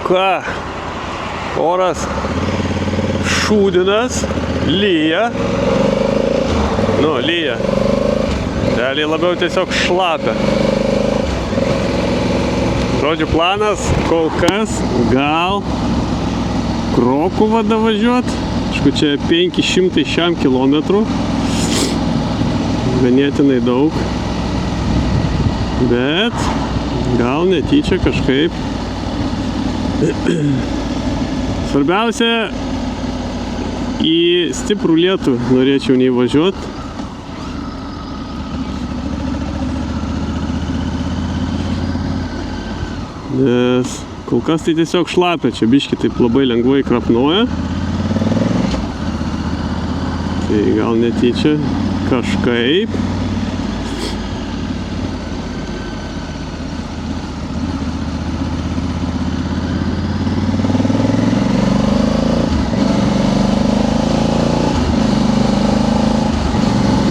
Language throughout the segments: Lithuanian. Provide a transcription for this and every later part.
ką, oras šūdinas, lyja. Nu, lyja. Realiai labiau tiesiog šlapia. Žodžiu, planas kol kas gal Krokuvą davažiuot. Aišku, čia 500 kilometrų. Ganėtinai daug. Bet gal netyčia kažkaip. Svarbiausia, į stiprų lietų norėčiau neįvažiuot. Nes kol kas tai tiesiog šlapia, čia biški taip labai lengvai krapnuoja. Tai gal netyčia kažkaip.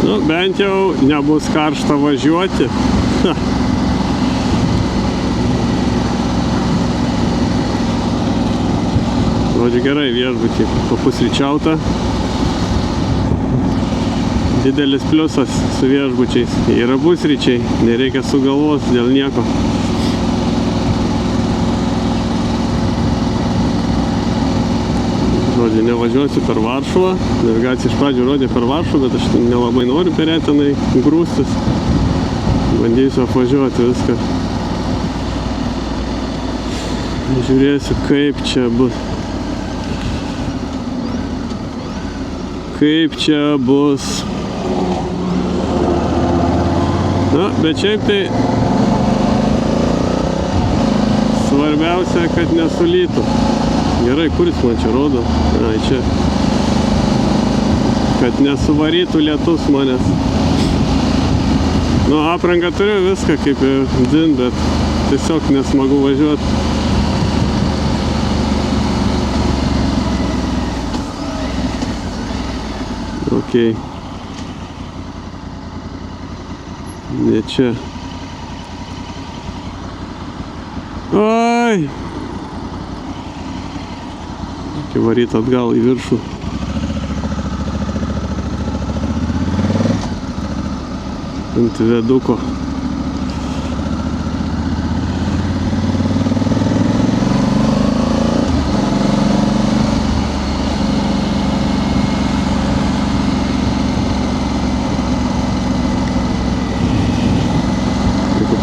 Nu, bent jau nebus karšta važiuoti. Žodžiu, gerai viešbutį papusryčiauta. Didelis pliusas su viešbučiais. Yra pusryčiai, nereikia sugalvos dėl nieko. Žodžiu, nevažiuosiu per Varšuvą. Navigacija iš pradžių rodė per Varšuvą, bet aš nelabai noriu per ją tenai grūstis. Bandysiu apvažiuoti viską. Žiūrėsiu, kaip čia bus. Kaip čia bus. Na, bet šiaip tai svarbiausia, kad nesulytų. Gerai, kuris man čia rodo? Ai, čia. Kad nesuvarytų lietus manęs. Nu, aprangą turiu viską kaip ir dzin, bet tiesiog nesmagu važiuoti. Okei. Ne čia. Oi! Reikia varyti atgal į viršų. Ant viaduko.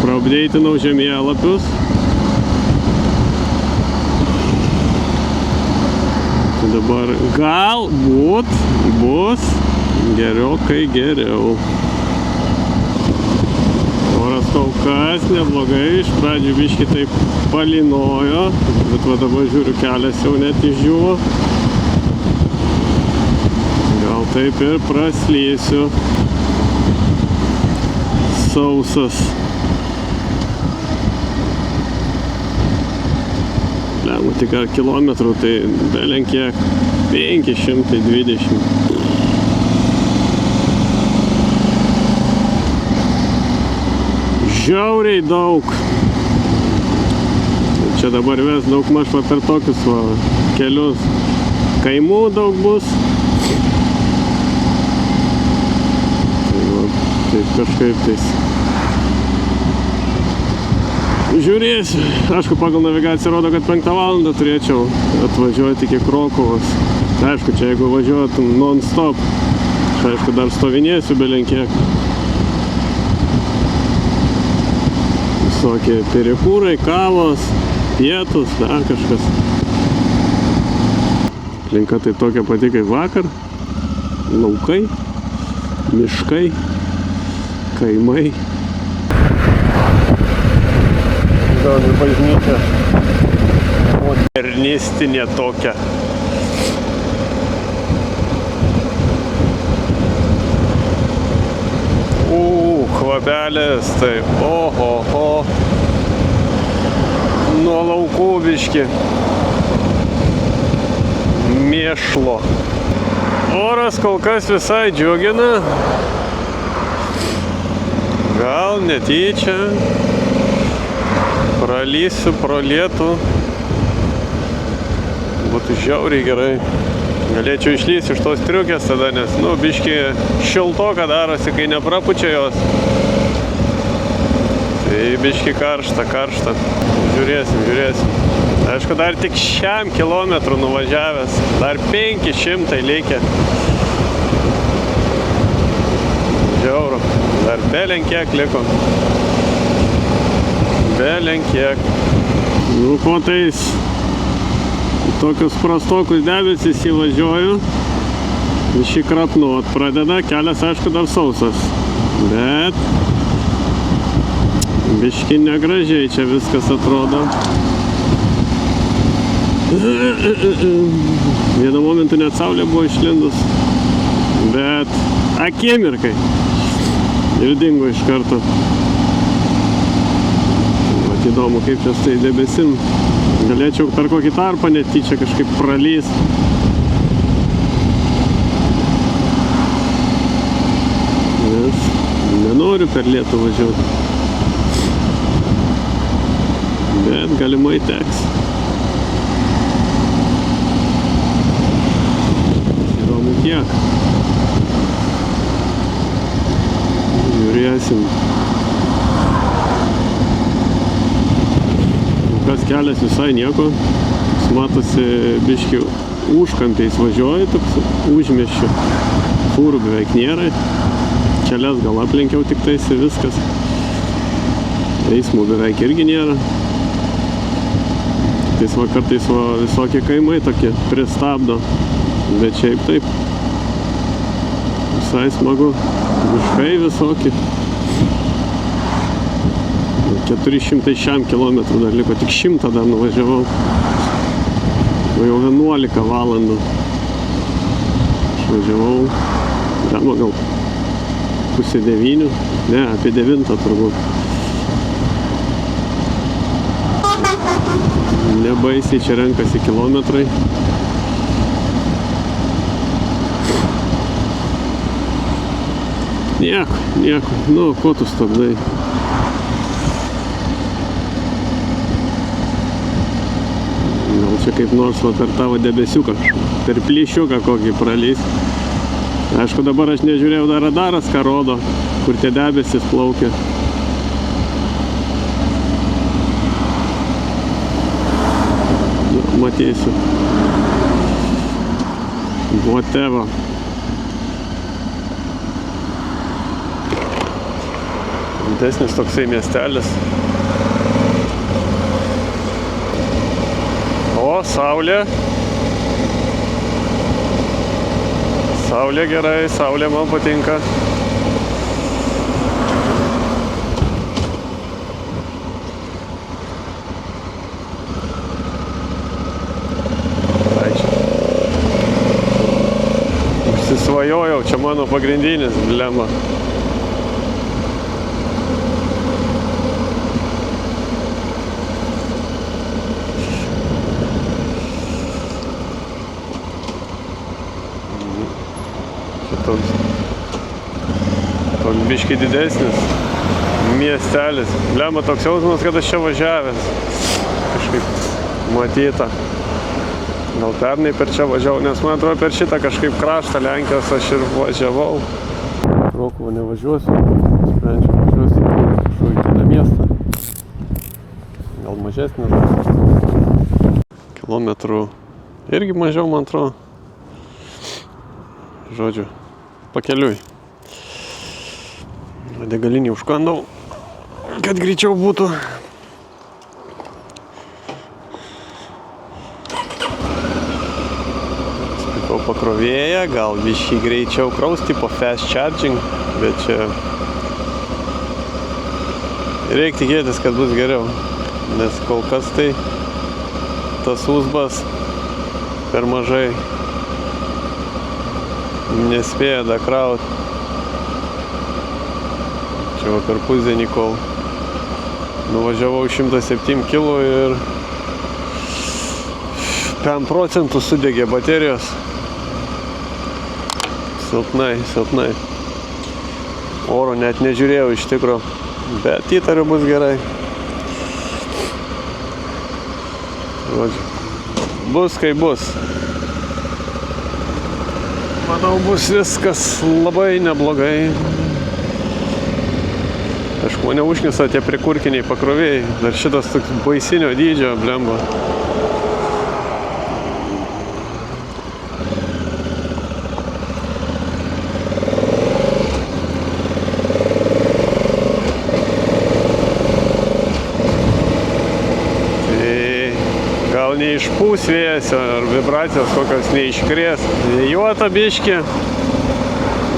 Praupdeitinau žemėlapius. Dabar galbūt bus gerokai geriau. Oras kol kas neblogai, iš pradžių biškį taip palynojo, bet va dabar žiūriu, kelias jau net išdžiuvo. Gal taip ir praslysiu. Sausas. Tik ar kilometrų, tai belenkiek 520. Žiauriai daug. Čia dabar ves daug maž per tokius kelius. Kaimų daug bus. Taip kažkaip tais. Žiūrėsiu. Aišku, pagal navigaciją rodo, kad 5 valandą turėčiau atvažiuoti iki Krokuvos. Tai aišku, čia jeigu važiuotum non-stop, čia aišku dar stovinėsiu belenkiek. Visokie perikūrai, kavos, pietus, dar kažkas. Aplinka tai tokia pati kaip vakar. Laukai, miškai, kaimai. Bažnyčia modernistinė tokia. Kvabelis, taip, oho. Nuo laukų biški. Mėšlo. Oras kol kas visai džiugina. Gal netyčia. Pralysiu pro lietų. Būtų žiauriai gerai. Galėčiau išlysti iš tos triukės tada, nes, biški šiltoka darosi, kai neprapučia jos. Tai biški karšta. Žiūrėsim. Aišku, dar tik šiam kilometrų nuvažiavęs. Dar 500 likę. Žiauru. Dar belenkiek liko. Belenkiek. Ko tais tokius prastokus debesis įvažiuoju. Šį krapnuot pradeda, kelias aišku dar sausas. Bet biški negražiai čia viskas atrodo. Vienu momentu net saulė buvo išlindus. Bet akimirkai. Ir dingo iš karto. Vat įdomu, kaip čia tai debesim. Galėčiau per kokį tarpą netyčia kažkaip pralys. Nes nenoriu per lietų važiuoti. Bet galimai teks. Įdomu kiek. Žiūrėsim. Kelias visai nieko, matosi biški užkampiais važiuoju, toks užmiesčiu, fūrų beveik nėra, kelias gal aplenkiau tik tais ir viskas, eismų beveik irgi nėra, tais kartais visokie kaimai tokie pristabdo, bet šiaip taip, visai smagu, miškai visokie. 400 šiam kilometrų dar liko, tik 100 dar nuvažiavau. Jau 11 valandų. Išvažiavau, gal pusė 9, ne, apie 9 turbūt. Nebaisiai čia renkasi kilometrai. Nieko, ko tu stabdai? Čia kaip nors per tavo debesiuką, per plyšiuką kokį pralys. Aišku, dabar aš nežiūrėjau dar radaras, ką rodo, kur tie debesis plaukia. Matysiu. Whatever. Didesnis toksai miestelis. O, saulė. Saulė gerai, saulė man patinka. Užsisvajojau, čia mano pagrindinis dilemma. Toks biški didesnis miestelis. Lemba toks jausmas, kad aš čia važiavęs. Kažkaip matyta. Gal pernai per čia važiavau, nes man atrodo per šitą kažkaip kraštą Lenkijos aš ir važiavau. Krokuvą nevažiuosiu. Sprendžiu važiuosiu kažkokį kitą miestą. Gal mažesnį. Kilometrų irgi mažiau, man atrodo. Žodžiu, pakeliui. Degalinį užkandau, kad greičiau būtų. Spikau pakrovėją, gal biškį greičiau kraus, tipo fast charging, bet čia reikia tikėtis, kad bus geriau, nes kol kas tai tas uzbas per mažai nespėja dakraut. Čia va per pusdienį, kol nuvažiavau 107 kg ir 5% sudegė baterijos. Silpnai. Oro net nežiūrėjau iš tikro, bet įtariu bus gerai. Žodžiu, bus kaip bus. Manau, bus viskas labai neblogai. Aišku, mane užknisa tie prikurkiniai pakrovėjai. Dar šitas toks baisinio dydžio blemba. Gal neišpūs vėjas ar vibracijos kokios neiškrės. Juota biški.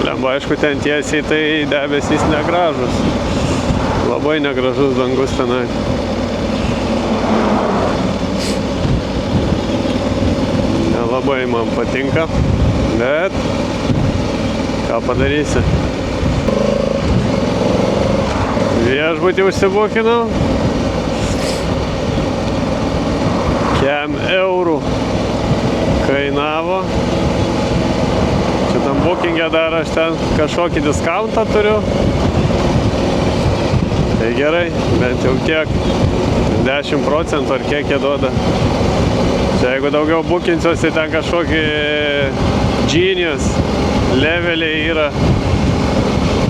Blemba, aišku, ten tiesiai tai debesys negražus. Labai negražus dangus tenai. Nelabai man patinka, bet ką padarysi. Viešbutį užsibukinau. Kem eurų kainavo. Čia tam bookingė dar aš ten kažkokį diskauntą turiu. Tai gerai, bent jau tiek 10% ar kiek jie duoda. Čia jeigu daugiau bookinsiuosi, ten kažkokį genius leveliai yra.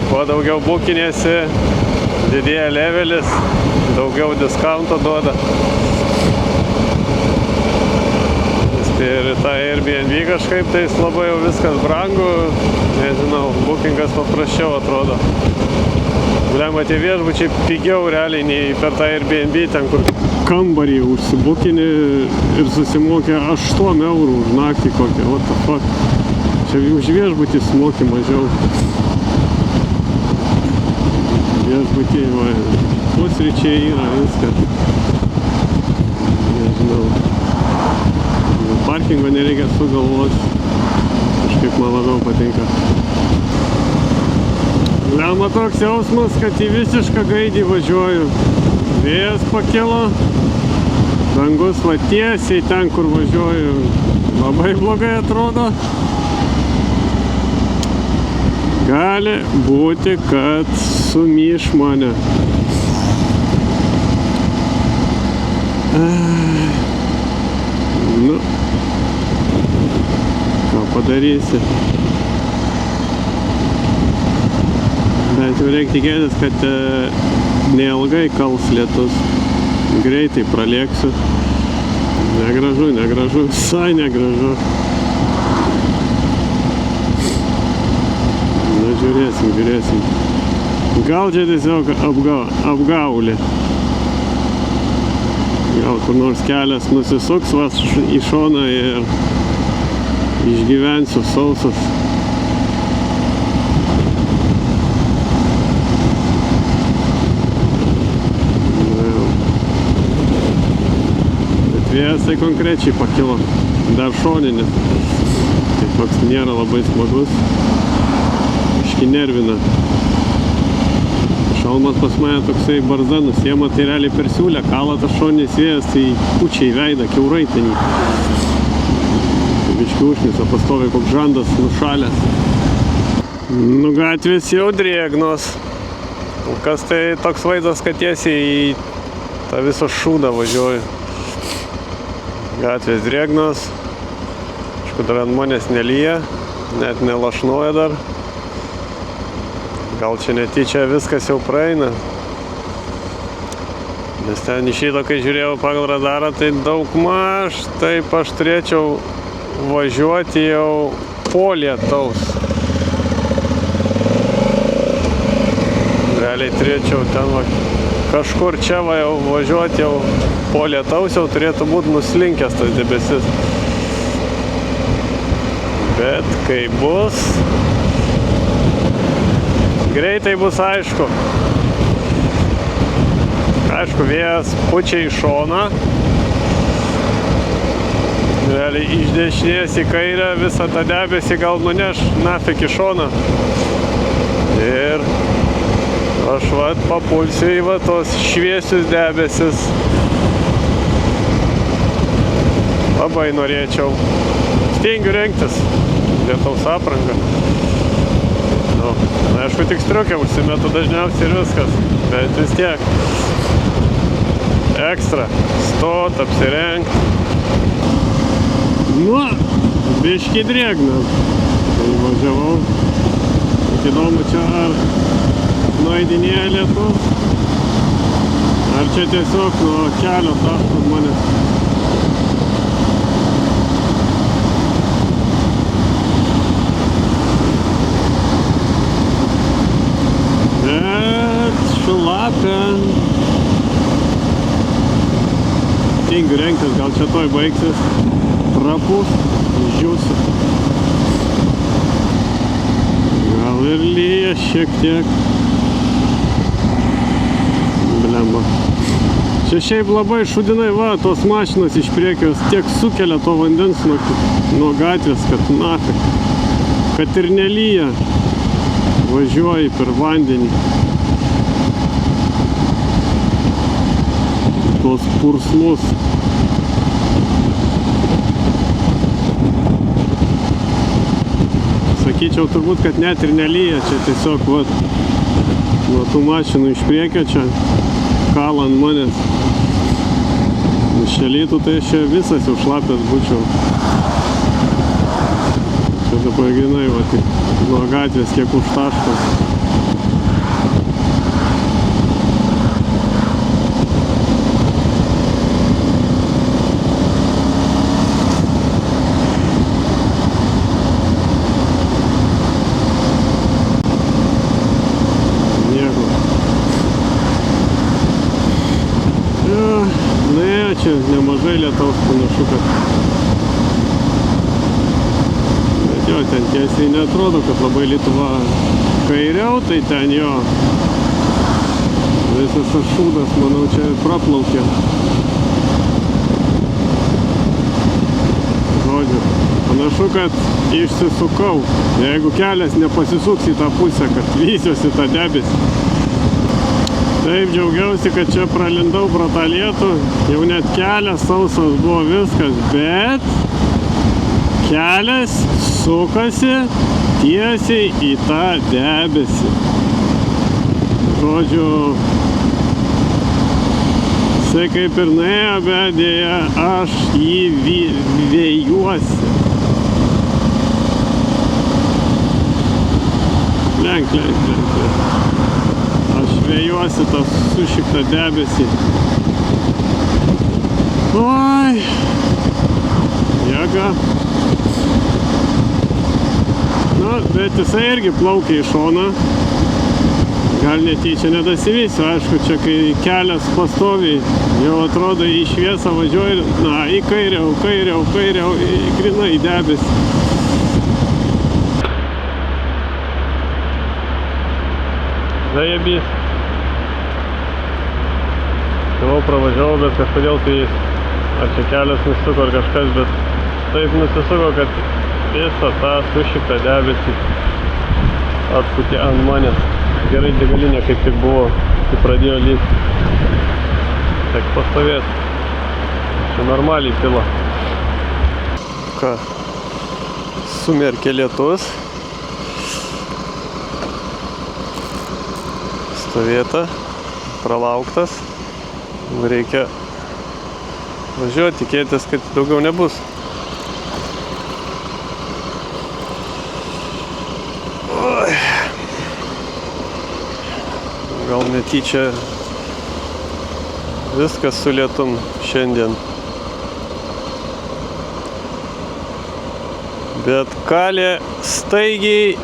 Kuo daugiau bookinėsi, didėja levelis, daugiau diskaunto duoda. Ir tą Airbnb kažkaip tais labai jau viskas brangu, nežinau, bookingas paprasčiau atrodo. Blemba, tie viešbučiai pigiau realiai nei per tą Airbnb, ten kur kambarį užsibukini ir susimokė 8 eurų už naktį kokią, what the fuck. Čia už viešbutį sumoki mažiau. Viešbutį, va, pusryčiai yra, viskas. Nežinau. Parkingo nereikia sugalvoti. Kažkaip man labiau patinka. Lemba toks jausmas, kad į visišką gaidį važiuoju. Vėjas pakilo. Dangus va tiesiai ten, kur važiuoju. Labai blogai atrodo. Gali būti, kad sumyš mane. Nu, ką padarysi. Bet jau reikia tikėtis, kad neilgai kals lietus. Greitai pralėksiu. Negražu, negražu, visai negražu. Na, žiūrėsim, žiūrėsim. Gal čia tiesiog apgaulė. Gal kur nors kelias nusisuks vas į šoną ir išgyvensiu sausas. Bet vėjas tai konkrečiai pakilo. Dar šoninis. Tai toks nėra labai smagus. Iški nervina. Šalmas pas mane toksai barzda nusiema, tai realiai per siūlę kala tas šoninis vėjas, tai pučia į veidą, kiaurai ten. Biški užknisa, pastoviai koks žandas nušalęs. Nu, gatvės jau drėgnos. Kas tai toks vaizdas, kad tiesiai į tą visą šūdą važiuoju. Gatvės drėgnos. Aišku, dar ant manęs nelyja, net nelašnuoja dar. Gal čia netyčia viskas jau praeina. Nes ten iš ryto, kai žiūrėjau pagal radarą, tai daugmaž taip aš turėčiau važiuoti jau po lietaus. Realiai turėčiau ten kažkur čia va jau važiuoti jau po lietaus, jau turėtų būti nuslinkęs tas debesis. Bet kai bus, greitai bus aišku. Aišku, vėjas pučia į šoną. Realiai iš dešinės į kairę visą tą debesį gal nuneš nafik į šoną. Ir aš vat papulsiu į va tos šviesius debesis. Labai norėčiau. Stengiu rengtis lietaus aprangą. Nu, aišku, tik striukę užsimetu dažniausiai ir viskas, bet vis tiek. Ekstra. Stot, apsirengt. Nu, biškį drėgna. Tai važiavau. Įdomu, čia ar nueidinėja lietus, ar čia tiesiog nuo kelio taško manęs. Bet šlapia. Tingiu rengtis, gal čia toj baigsis. Trapus, išdžiūsiu. Gal ir lyja šiek tiek. Blemba. Čia šiaip labai šudinai, va, tos mašinos iš priekio tiek sukelia to vandens nuo gatvės, kad nafik. Kad ir nelyja, važiuoji per vandenį. Tos purslus. Sakyčiau turbūt, kad net ir nelyja, čia tiesiog vat, nuo tų mašinų iš priekio čia kala ant manęs. Iš čia lytų, tai aš čia visas jau šlapęs būčiau. Čia dabar grinai, vat, nuo gatvės kiek užtaškas. Čia nemažai lietaus panašu, kad bet jo, ten tiesiai neatrodo, kad labai Lietuva kairiau, tai ten jo visas tas šūdas, manau, čia praplaukė. Žodžiu, panašu, kad išsisukau. Jeigu kelias nepasisuks į tą pusę, kad vysiuosi tą debesį. Taip, džiaugiausi, kad čia pralindau pro tą lietų, jau net kelias sausas buvo viskas, bet kelias sukasi tiesiai į tą debesį. Žodžiu, jisai kaip ir nuėjo, bet dėja aš jį vėjuosi. Lenk. Aš vėjuosi tą sušiktą debesį. Oi, jėga. Na, bet jisai irgi plaukia į šoną. Gal netyčia nedasivysiu, aišku, čia kai kelias pastoviai jau atrodo į šviesą važiuoja, na, į kairiau, grina į debesį. Zajebys. Jau pravažiavau, bet kažkodėl tai ar čia kelias nusisuko ar kažkas, bet taip nusisuko, kad visą tą sušiktą debesį atputė ant manęs. Gerai degalinė kaip tik buvo, kai pradėjo lyti. Tik pastovėti. Čia normaliai pila. Ką? Sumerkė lietus. Stovėta, pralauktas, reikia važiuoti, tikėtis, kad daugiau nebus. Oi. Gal netyčia viskas su lietum šiandien. Bet kalė staigiai,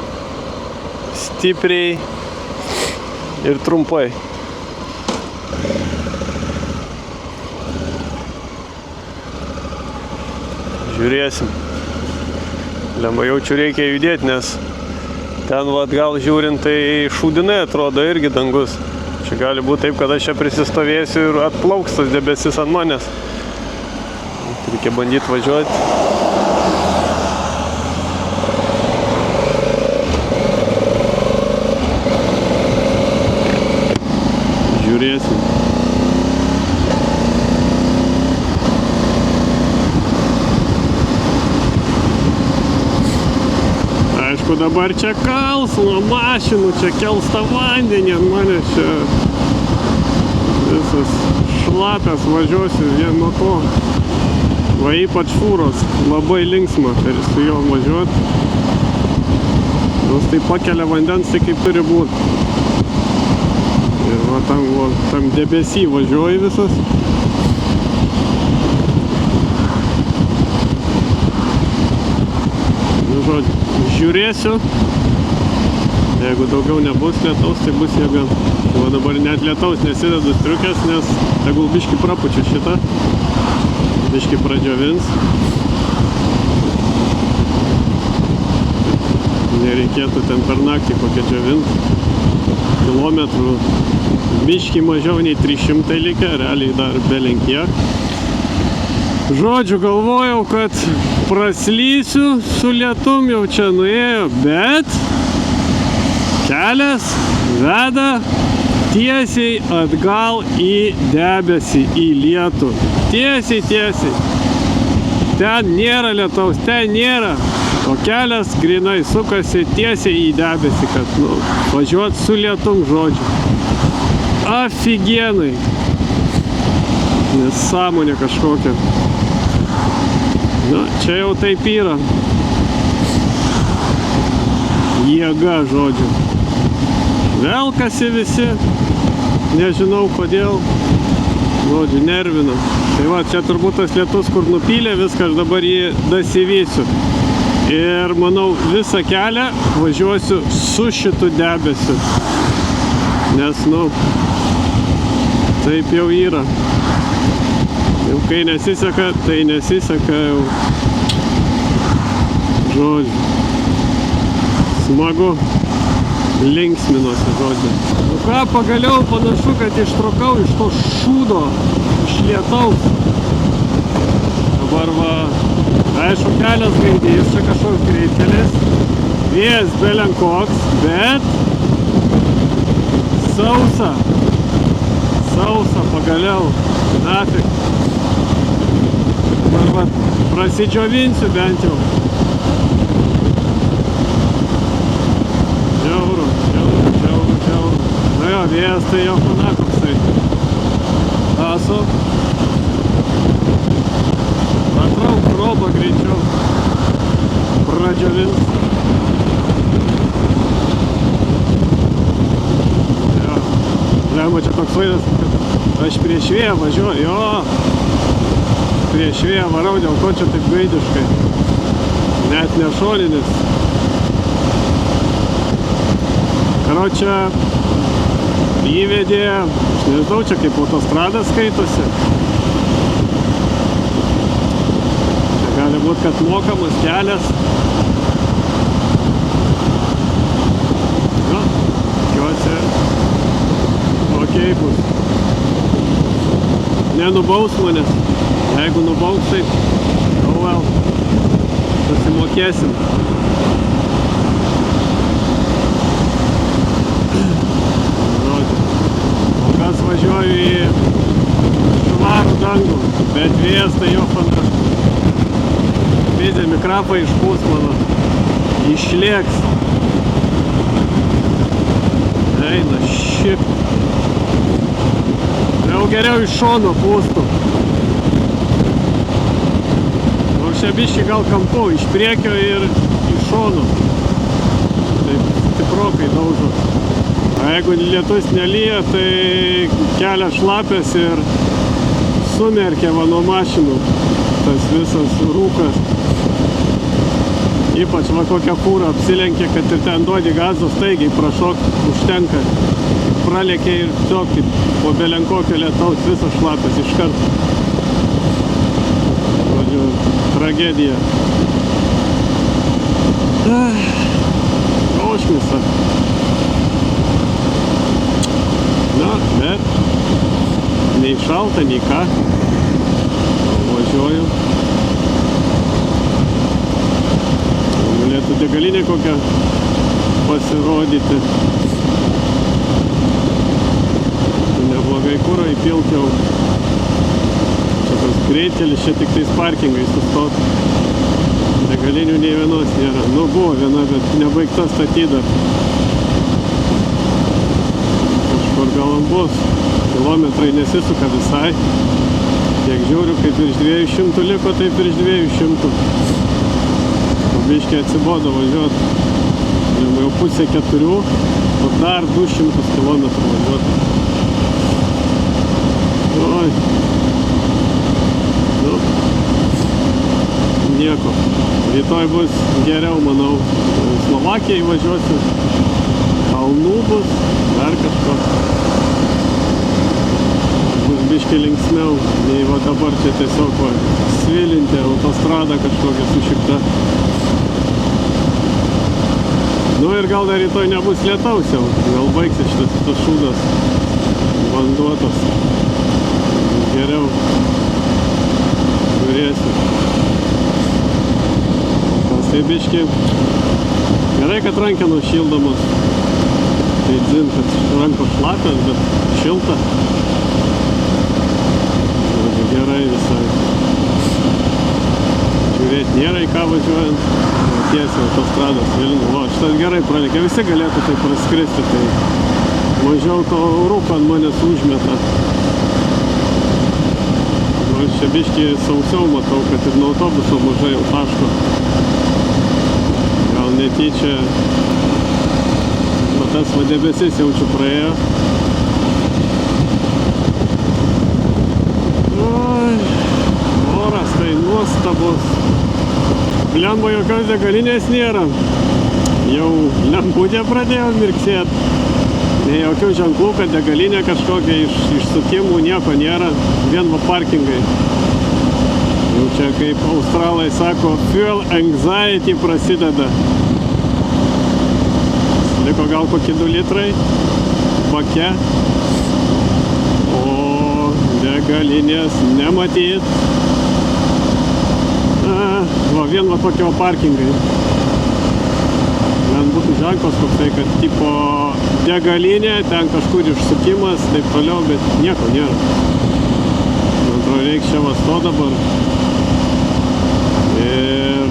stipriai ir trumpai. Žiūrėsim. Lemba jaučiu reikia judėti, nes ten vat gal žiūrint, tai šūdinai atrodo irgi dangus. Čia gali būti taip, kad aš čia prisistovėsiu ir atplauks tas debesis ant manęs. Reikia bandyti važiuoti. Žiūrėsim. Aišku, dabar čia kals nuo mašinų, čia kels tą vandenį ant manęs, čia visas šlapės važiuosiu vien nuo to. Va ypač fūros, labai linksma su juo važiuoti. Nors tai pakelia vandens, tai kaip turi būti. Ir va tam debesy važiuoji visas. Nu, žodžiu, žiūrėsiu. Jeigu daugiau nebus lietaus, tai bus jėga. O dabar net lietaus nesidedu striukės, nes tegul biškį prapučiu šitą. Biškį pradžiovins. Nereikėtų ten per naktį kokią džiovint. Kilometrų biškį mažiau nei 300 likę, realiai dar belenkiek. Žodžiu, galvojau, kad praslysiu su lietum, jau čia nuėjo, bet kelias veda tiesiai atgal į debesį, į lietų. Tiesiai. Ten nėra lietaus, ten nėra. O kelias grinai sukasi tiesiai į debesį, kad važiuot su lietum, žodžiu. Afigienai. Nesąmonė kažkokia. Na, čia jau taip yra. Jėga, žodžiu. Velkasi visi. Nežinau kodėl. Žodžiu, nervina. Tai va, čia turbūt tas lietus, kur nupylė viską, aš dabar jį dasivysiu. Ir manau, visą kelią važiuosiu su šitu debesiu. Nes, taip jau yra. Jau kai nesiseka, tai nesiseka jau. Žodžiu. Smagu. Linksminosi, žodžiu. Nu ką, pagaliau panašu, kad ištrukau iš to šūdo, iš lietaus. Dabar va, aišku, kelias gaidys, čia kažkoks greitkelis. Vėjas belenkoks, bet sausa pagaliau. Nafik. Dabar va, prasidžiovinsiu bent jau. Žiauru. Na jo, vėjas tai jau panakoksai. Taso. Patrauk robą greičiau. Pradžiovins. Jo. Lemba čia toks vaidas, kad aš prieš vėją važiuoju. Jo. Prieš vėją varau, dėl ko čia taip gaidiškai. Net ne šoninis. Karočią įvedė, aš nežinau, čia kaip autostrada skaitosi. Čia gali būti, kad mokamas kelias. Na, tikiuosi, okei bus. Nenubaus manęs. Jeigu nubaus, tai susimokėsim. Važiuoju į švarų dangų, bet vėjas tai jo fantastiškas. Vidė mikrafą išpūs mano, išlėks. Eina šip. Jau geriau iš šono pūstų. O čia biškį gal kampu, iš priekio ir iš šono. Taip stiprokai daužo. O jeigu lietus nelyja, tai kelias šlapias ir sumerkia va nuo mašinų tas visas rūkas. Ypač va kokią fūrą apsilenkia, kad ir ten duodi gazo staigiai prašok, užtenka. Pralėkia ir tiesiog po belenkokio lietaus visas šlapias iškart. Žodžiu, tragedija. Užmisa. Na, bet nei šalta, nei ką. Važiuoju. Galėtų degalinė kokią pasirodyti. Neblogai kuro įpilt jau. Čia tas greitkelis, čia tik tais parkingai sustot. Degalinių nei vienos nėra. Nu, buvo viena, bet nebaigta statyda. Kažkur gal bus. Kilometrai nesisuka visai. Kiek žiūriu, kaip virš 200 liko, taip virš 200. Biškiai atsibodo važiuoti. Jau pusė 4, o dar 200 km važiuoti. Oi. Nu. Nieko. Rytoj bus geriau, manau. Slovakijai važiuosiu. Kalnų bus, dar kažko. Bus biškiai linksmiau, nei va dabar čia tiesiog va, svilinti autostrada kažkokia sušikta. Nu ir gal dar rytoj nebus lietaus jau, gal baigsis šitas šūdas vanduotas. Geriau žiūrėsiu. Tas tai biški. Gerai, kad rankenos šildomos. Tai dzin, kad rankos šlapios, bet šilta. Gerai visai. Žiūrėti nėra į ką važiuojant. Tiesiai autostrados Vilnių. O, šitas gerai pralėkė. Visi galėtų tai praskristi, tai mažiau to rūko ant manęs užmeta. O čia biškį sausiau matau, kad ir nuo autobuso mažai jau taško. Gal netyčia tas va debesis jaučiu praėjo. Oi, oras tai nuostabus. Blemba, jokios degalinės nėra. Jau lemputė pradėjo mirksėti. Ne jokių ženklų, kad degalinė kažkokia išsukimų nieko nėra. Vien va parkingai. Jau čia kaip australai sako, fuel anxiety prasideda. Liko gal kokie 2 litrai bake. O degalinės nematyt. Va, vien va tokie parkingai. Man būtų ženklas koksai, kad tipo degalinė, ten kažkur išsukimas, taip toliau, bet nieko nėra. Man atrodo, reikia čia vasto dabar. Ir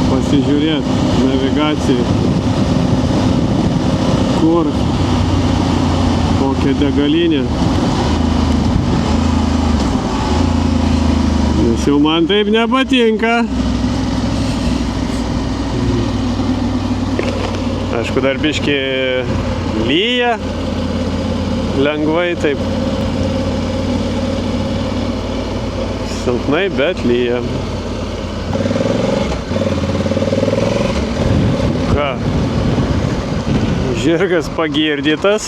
pasižiūrėti navigacijai, kur, kokia degalinė. Nes jau man taip nepatinka. Aišku, dar biškį lyja. Lengvai taip. Silpnai, bet lyja. Ką? Žirgas pagirdytas.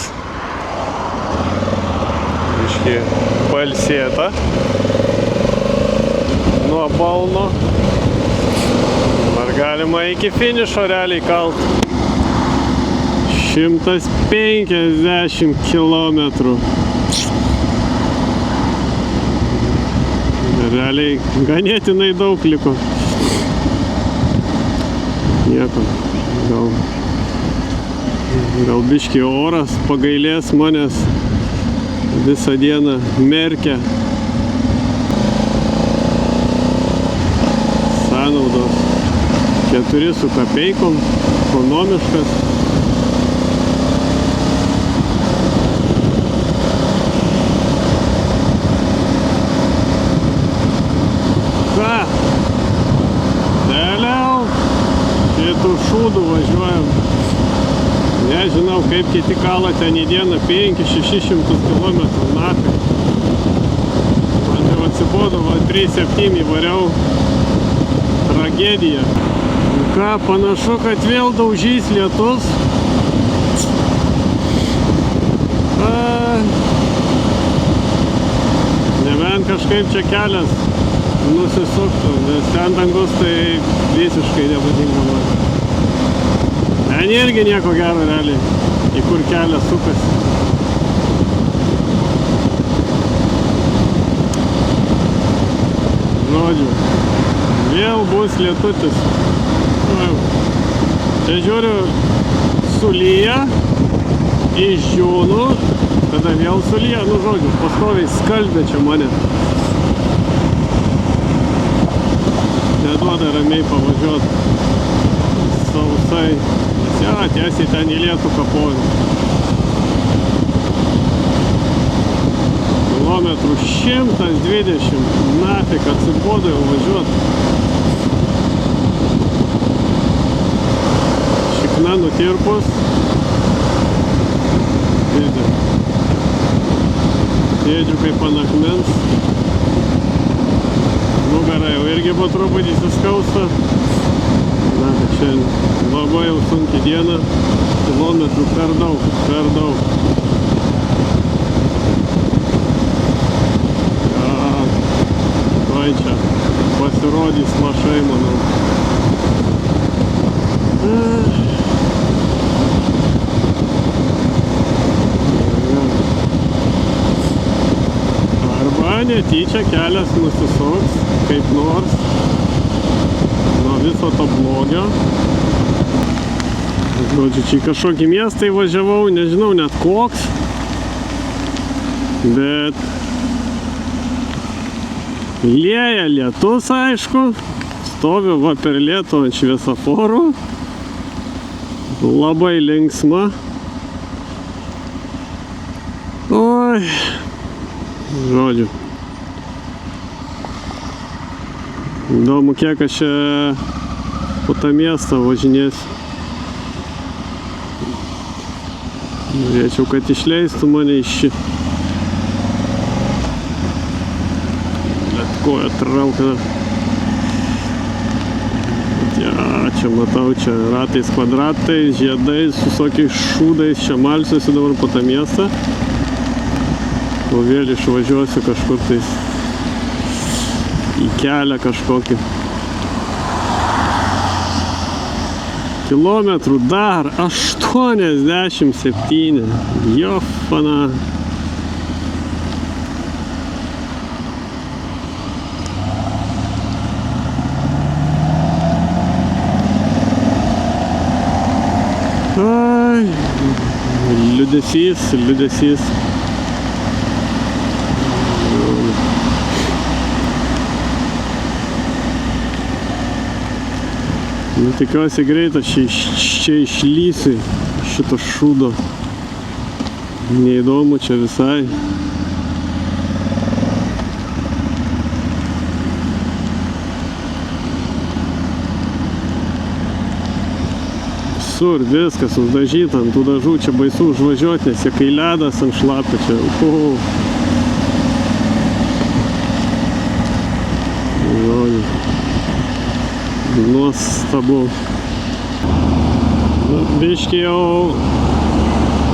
Biškį pailsėta. Nuo balno. Ar galima iki finišo realiai kalt. 150 kilometrų. Realiai ganėtinai daug liko. Nieko. Gal biškį oras pagailės manęs. Visą dieną merkia. Sąnaudos 4 su kapeikom, ekonomiškas. Ką? Toliau šitų šūdų važiuojam. Nežinau, kaip kiti kala ten į dieną 500-600 km. Nakai. Man jau atsibodo, 3-7 įvariau. Tragedija. Ką, panašu, kad vėl daužys lietus. Nebent kažkaip čia kelias nusisuktų, nes ten dangus tai visiškai nepatinka man. Ten irgi nieko gero realiai, į kur kelias sukasi. Žodžiu. Vėl bus lietutis. Čia žiūriu, sulyja, išdžiūnu, tada vėl sulyja, nu žodžiu, pastoviai skalbia čia mane. Neduoda ramiai pavažiuoti sausai, nes ja, tiesiai ten į lietų kapoju. Kilometrų 120, nafik atsibodo jau važiuot. Šikna nutirpus. Sėdžiu kaip ant akmens. Nugara jau irgi po truputį įsiskausta. Na, bet šiandien labai jau sunki diena. Kilometrų per daug, per daug. Tuoj čia pasirodys lašai, manau. Arba netyčia kelias nusisuks kaip nors nuo viso to blogio. Žodžiu, čia į kažkokį miestą įvažiavau, nežinau net koks, bet lieja lietus, aišku, stoviu va per lietų ant šviesoforų, labai linksma. Oi, žodžiu. Įdomu, kiek aš čia po tą miestą važinėsiu. Norėčiau, kad išleistų mane iš šį. Net koja traukia. Ja, čia matau, čia ratais kvadratais, žiedais, visokiais šūdais, čia malsiuosi dabar po tą miestą. O vėl išvažiuosiu kažkur tais į kelią kažkokį. Kilometrų dar 87. Jofana. Ai, liūdesys, liūdesys. Nu, tikiuosi greit aš čia išlysiu šito šūdo. Neįdomu čia visai. Visur viskas uždažyta, ant tų dažų čia baisu užvažiuoti, nes jie kai ledas ant šlapio čia. Nuostabu. Biškį jau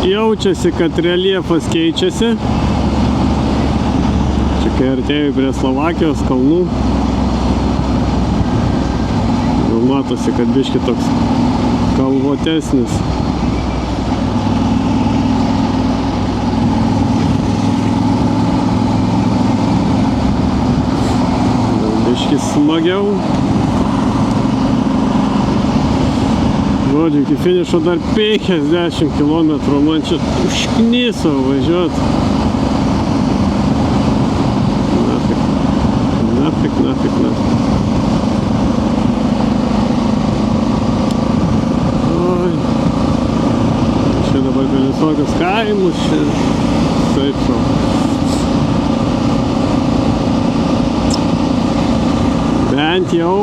jaučiasi, kad reljefas keičiasi. Čia kai artėju prie Slovakijos kalnų. Jau matosi, kad biškį toks kalvotesnis. Biškį smagiau. Žodžiu, iki finišo dar 50 km, man čia užknyso važiuot. Nafik. Oi. Čia dabar per visokius kaimus, čia taip sau. Bent jau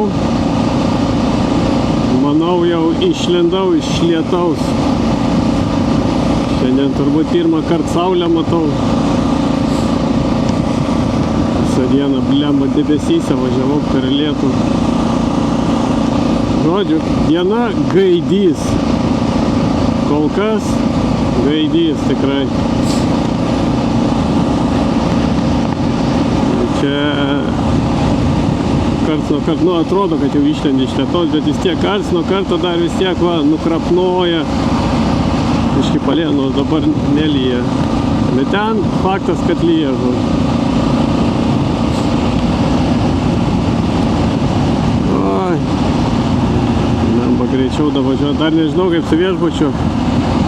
manau, jau išlindau iš lietaus. Šiandien turbūt pirmą kartą saulę matau. Visą dieną blemba debesyse važiavau per lietų. Žodžiu, diena gaidys. Kol kas gaidys tikrai. Čia karts nuo karto, nu atrodo, kad jau išlendi iš lietos, bet vis tiek karts nuo karto dar vis tiek va, nukrapnoja. Iški palė, nu dabar nelyja. Bet ten faktas, kad lyja. Oi. Namba greičiau davažiuoti. Dar nežinau, kaip su viešbučiu.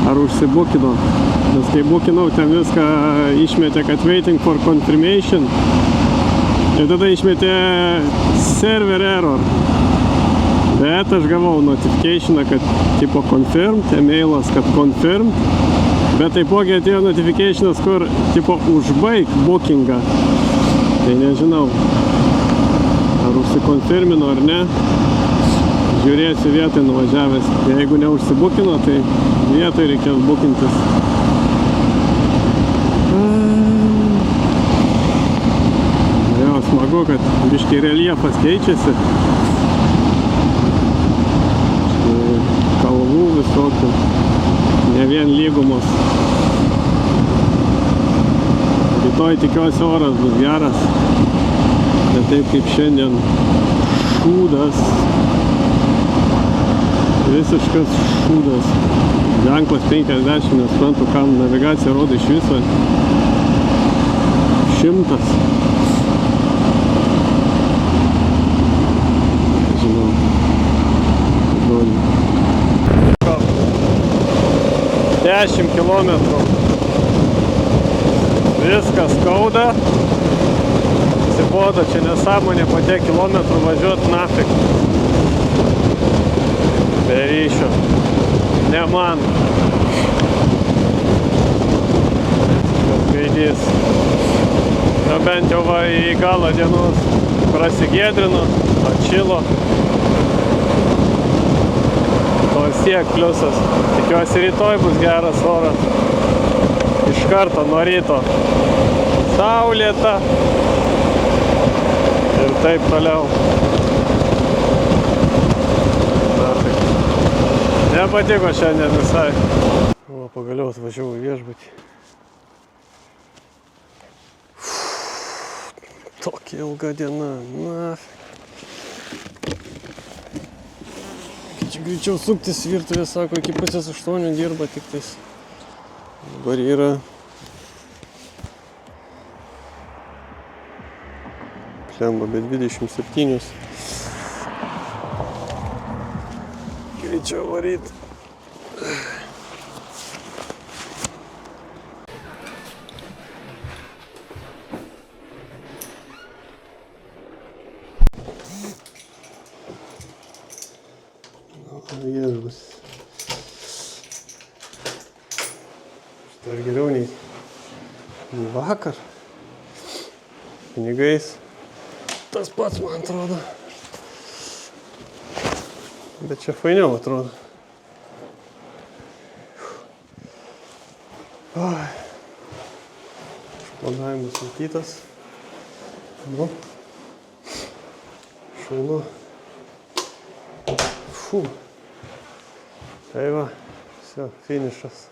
Ar užsibukino. Nes kai bukinau, ten viską išmetė, kad waiting for confirmation. Ir tada išmetė server error. Bet aš gavau notificationą, kad tipo confirmed, emailas, kad confirmed. Bet taipogi atėjo notificationas, kur tipo užbaig bookingą. Tai nežinau, ar užsikonfirmino ar ne. Žiūrėsiu vietoj nuvažiavęs. Jeigu neužsibukino, tai vietoj reikės bukintis. Jo, smagu, kad biškai reljefas keičiasi. Kalvų visokių. Ne vien lygumos. Rytoj tikiuosi oras bus geras. Ne taip kaip šiandien. Šūdas. Visiškas šūdas. Ženklas 50, nesprantu, kam navigacija rodo iš viso. 100. Žinau. 10 kilometrų. Viskas skauda. Sibodo, čia nesąmonė po tiek kilometrų važiuot nafik. Be ryšio. Ne man. Kad gaidys. Na bent jau va į galą dienos prasigėdrino, atšilo. To siek pliusas. Tikiuosi rytoj bus geras oras. Iš karto nuo ryto. Saulėta. Ir taip toliau. Nepatiko šiandien visai. O, pagaliau atvažiavau į viešbutį. Tokia ilga diena. Na. Čia greičiau suktis virtuvė, sako, iki pusės 8 dirba tik tais. Dabar yra plemba be 27. Greičiau varyt. Viešbus. Štai geriau nei vakar. Pinigais. Tas pats, man atrodo. Bet čia fainiau atrodo. Planavimas matytas. Nu. Šaunu. Фу. Tai va, все, finišas.